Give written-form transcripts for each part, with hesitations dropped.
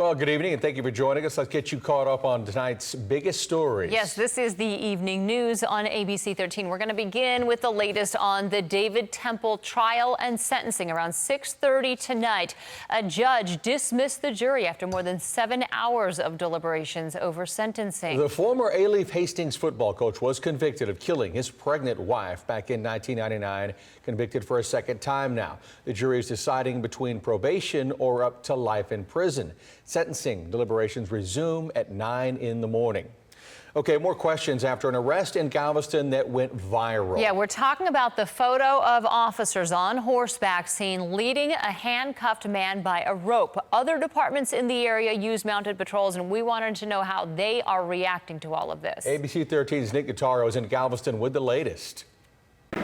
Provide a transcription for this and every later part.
Well, good evening and thank you for joining us. Let's get you caught up on tonight's biggest stories. Yes, this is the evening news on ABC 13. We're going to begin with the latest on the David Temple trial and sentencing. Around 6:30 tonight, a judge dismissed the jury after more than 7 hours of deliberations over sentencing. The former A-Leaf Hastings football coach was convicted of killing his pregnant wife back in 1999, convicted for a second time now. The jury is deciding between probation or up to life in prison. Sentencing deliberations resume at 9 in the morning. Okay, more questions after an arrest in Galveston that went viral. Yeah, we're talking about the photo of officers on horseback seen leading a handcuffed man by a rope. Other departments in the area use mounted patrols, and we wanted to know how they are reacting to all of this. ABC 13's Nick Guttaro is in Galveston with the latest.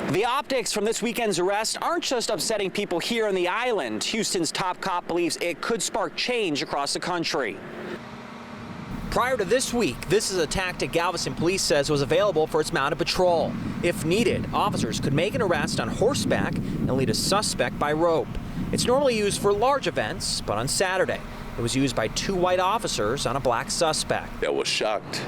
The optics from this weekend's arrest aren't just upsetting people here on the island. Houston's top cop believes it could spark change across the country. Prior to this week, this is a tactic Galveston Police says was available for its mounted patrol. If needed, officers could make an arrest on horseback and lead a suspect by rope. It's normally used for large events, but on Saturday, it was used by 2 white officers on a black suspect. I was shocked,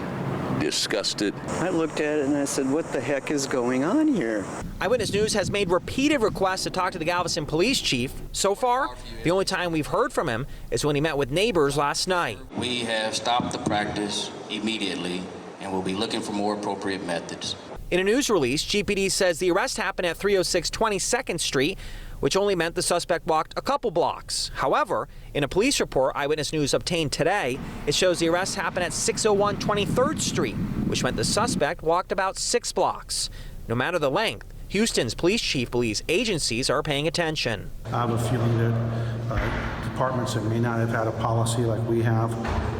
disgusted. I looked at it and I said, what the heck is going on here? Eyewitness News has made repeated requests to talk to the Galveston Police Chief. So far, the only time we've heard from him is when he met with neighbors last night. We have stopped the practice immediately and will be looking for more appropriate methods. In a news release, GPD says the arrest happened at 306 22nd Street, which only meant the suspect walked a couple blocks. However, in a police report Eyewitness News obtained today, it shows the arrest happened at 601 23rd Street, which meant the suspect walked about 6 blocks. No matter the length, Houston's police chief believes agencies are paying attention. I have a feeling that departments that may not have had a policy like we have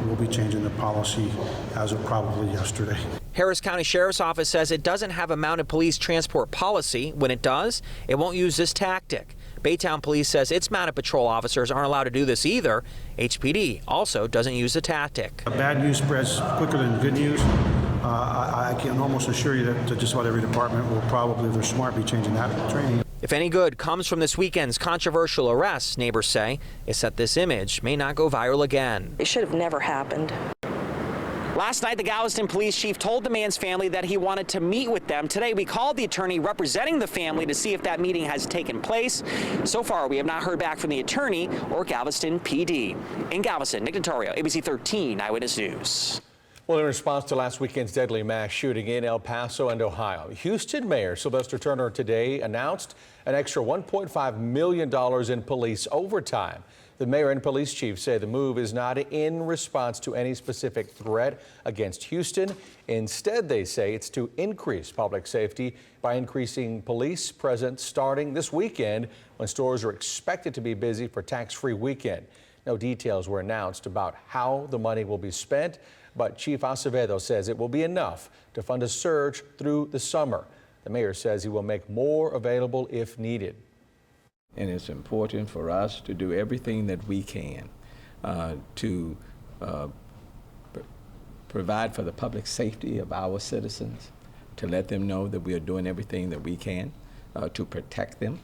will be changing the policy as of probably yesterday. Harris County Sheriff's Office says it doesn't have a mounted police transport policy. When it does, it won't use this tactic. Baytown Police says its mounted patrol officers aren't allowed to do this either. HPD also doesn't use the tactic. Bad news spreads quicker than good news. I can almost assure you that just about every department will probably, if they're smart, be changing that training. If any good comes from this weekend's controversial arrests, neighbors say, it's that this image may not go viral again. It should have never happened. Last night, the Galveston Police Chief told the man's family that he wanted to meet with them. Today, we called the attorney representing the family to see if that meeting has taken place. So far, we have not heard back from the attorney or Galveston PD. In Galveston, Nick Guttaro, ABC 13 Eyewitness News. Well, in response to last weekend's deadly mass shooting in El Paso and Ohio, Houston Mayor Sylvester Turner today announced an extra $1.5 million in police overtime. The mayor and police chief say the move is not in response to any specific threat against Houston. Instead, they say it's to increase public safety by increasing police presence starting this weekend when stores are expected to be busy for tax-free weekend. No details were announced about how the money will be spent, but Chief Acevedo says it will be enough to fund a surge through the summer. The mayor says he will make more available if needed. And it's important for us to do everything that we can to provide for the public safety of our citizens, to let them know that we are doing everything that we can to protect them.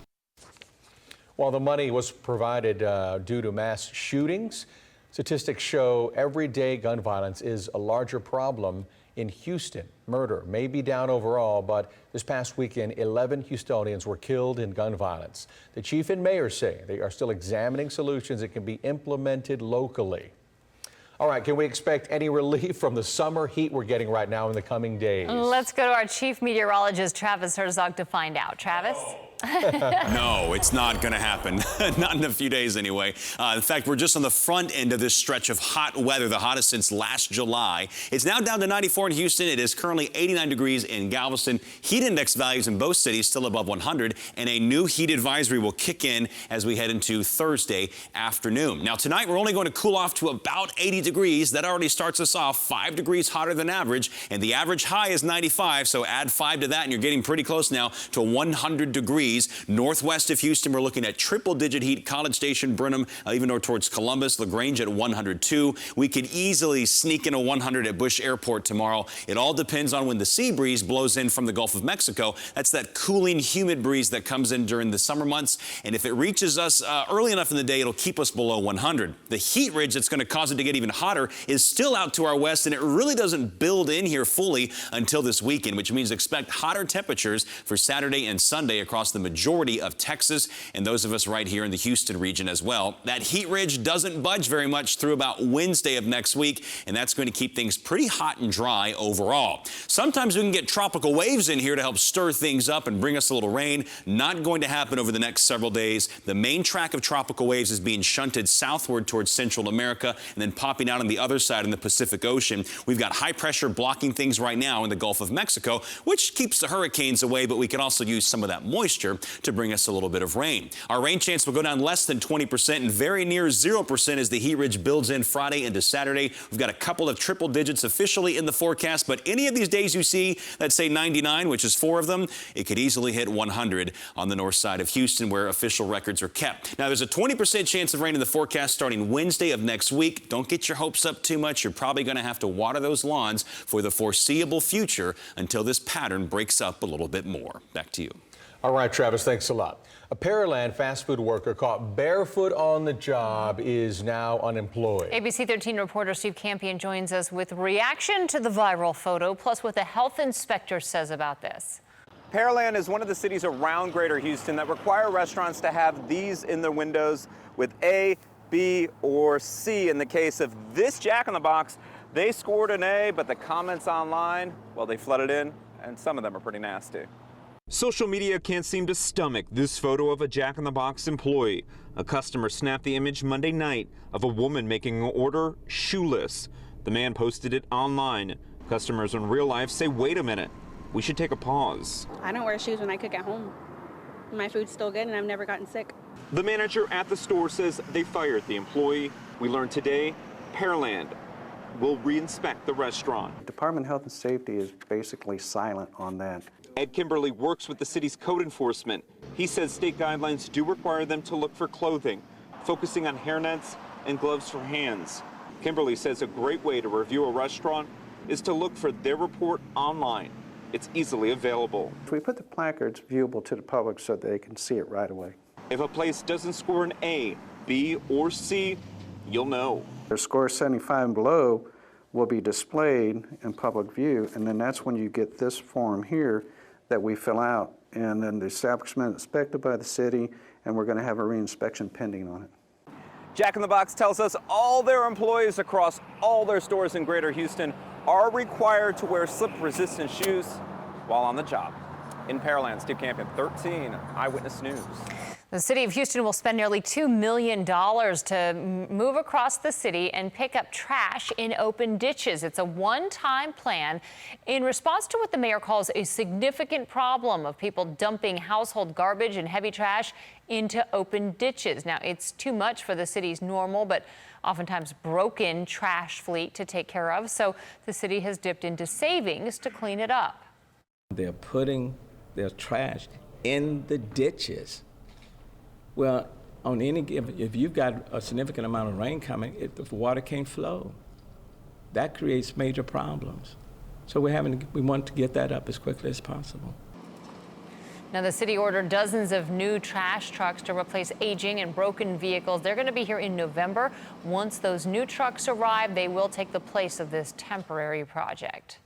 While the money was provided due to mass shootings, statistics show everyday gun violence is a larger problem in Houston. Murder may be down overall, but this past weekend, 11 Houstonians were killed in gun violence. The chief and mayor say they are still examining solutions that can be implemented locally. All right, can we expect any relief from the summer heat we're getting right now in the coming days? Let's go to our chief meteorologist, Travis Herzog, to find out. Travis? No, it's not going to happen. Not in a few days anyway. In fact, we're just on the front end of this stretch of hot weather, the hottest since last July. It's now down to 94 in Houston. It is currently 89 degrees in Galveston. Heat index values in both cities still above 100, and a new heat advisory will kick in as we head into Thursday afternoon. Now, tonight, we're only going to cool off to about 80 degrees. That already starts us off 5 degrees hotter than average, and the average high is 95, so add 5 to that, and you're getting pretty close now to 100 degrees degrees. Northwest of Houston, we're looking at triple-digit heat. College Station, Brenham, even north towards Columbus, LaGrange at 102. We could easily sneak in a 100 at Bush Airport tomorrow. It all depends on when the sea breeze blows in from the Gulf of Mexico. That's that cooling, humid breeze that comes in during the summer months. And if it reaches us early enough in the day, it'll keep us below 100. The heat ridge that's going to cause it to get even hotter is still out to our west, and it really doesn't build in here fully until this weekend, which means expect hotter temperatures for Saturday and Sunday across the majority of Texas and those of us right here in the Houston region as well. That heat ridge doesn't budge very much through about Wednesday of next week, and that's going to keep things pretty hot and dry overall. Sometimes we can get tropical waves in here to help stir things up and bring us a little rain. Not going to happen over the next several days. The main track of tropical waves is being shunted southward towards Central America and then popping out on the other side in the Pacific Ocean. We've got high pressure blocking things right now in the Gulf of Mexico, which keeps the hurricanes away, but we can also use some of that moisture to bring us a little bit of rain. Our rain chance will go down less than 20% and very near 0% as the heat ridge builds in Friday into Saturday. We've got a couple of triple digits officially in the forecast, but any of these days you see that say 99, which is 4 of them, it could easily hit 100 on the north side of Houston where official records are kept. Now, there's a 20% chance of rain in the forecast starting Wednesday of next week. Don't get your hopes up too much. You're probably going to have to water those lawns for the foreseeable future until this pattern breaks up a little bit more. Back to you. All right, Travis, thanks a lot. A Pearland fast food worker caught barefoot on the job is now unemployed. ABC 13 reporter Steve Campion joins us with reaction to the viral photo, plus what the health inspector says about this. Pearland is one of the cities around Greater Houston that require restaurants to have these in their windows with A, B, or C. In the case of this Jack in the Box, they scored an A, but the comments online, well, they flooded in, and some of them are pretty nasty. Social media can't seem to stomach this photo of a Jack in the Box employee. A customer snapped the image Monday night of a woman making an order shoeless. The man posted it online. Customers in real life say, wait a minute, we should take a pause. I don't wear shoes when I cook at home. My food's still good and I've never gotten sick. The manager at the store says they fired the employee. We learned today Pearland will reinspect the restaurant. Department of Health and Safety is basically silent on that. Ed Kimberly works with the city's code enforcement. He says state guidelines do require them to look for clothing, focusing on hairnets and gloves for hands. Kimberly says a great way to review a restaurant is to look for their report online. It's easily available. We put the placards viewable to the public so they can see it right away. If a place doesn't score an A, B, or C, you'll know. Their score 75 and below will be displayed in public view, and then that's when you get this form here that we fill out, and then the establishment inspected by the city, and we're going to have a reinspection pending on it. Jack in the Box tells us all their employees across all their stores in Greater Houston are required to wear slip-resistant shoes while on the job. In Pearland, Steve Campion, 13 Eyewitness News. The city of Houston will spend nearly $2 million to move across the city and pick up trash in open ditches. It's a one-time plan in response to what the mayor calls a significant problem of people dumping household garbage and heavy trash into open ditches. Now, it's too much for the city's normal but oftentimes broken trash fleet to take care of, so the city has dipped into savings to clean it up. They're putting their trash in the ditches. Well, on any given, if you've got a significant amount of rain coming, the water can't flow. That creates major problems. So we want to get that up as quickly as possible. Now, the city ordered dozens of new trash trucks to replace aging and broken vehicles. They're going to be here in November. Once those new trucks arrive, they will take the place of this temporary project.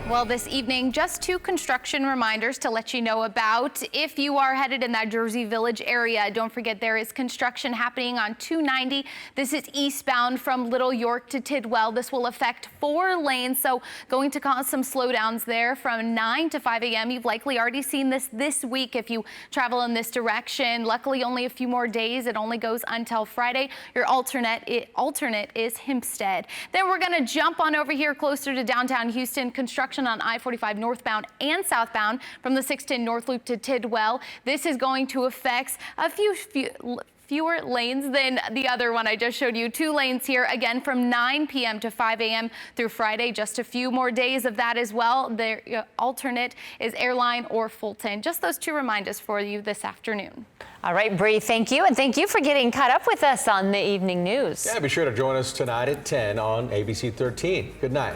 Well, this evening, just 2 construction reminders to let you know about. If you are headed in that Jersey Village area, don't forget there is construction happening on 290. This is eastbound from Little York to Tidwell. This will affect 4 lanes, so going to cause some slowdowns there from 9 to 5 a.m. You've likely already seen this week if you travel in this direction. Luckily, only a few more days. It only goes until Friday. Your alternate is Hempstead. Then we're going to jump on over here closer to downtown Houston. Construction on I-45 northbound and southbound from the 610 North Loop to Tidwell. This is going to affect a fewer lanes than the other one I just showed you. 2 lanes here again from 9 p.m. to 5 a.m. through Friday. Just a few more days of that as well. The alternate is Airline or Fulton. Just those 2 reminders for you this afternoon. All right, Bree, thank you. And thank you for getting caught up with us on the evening news. Yeah, be sure to join us tonight at 10 on ABC 13. Good night.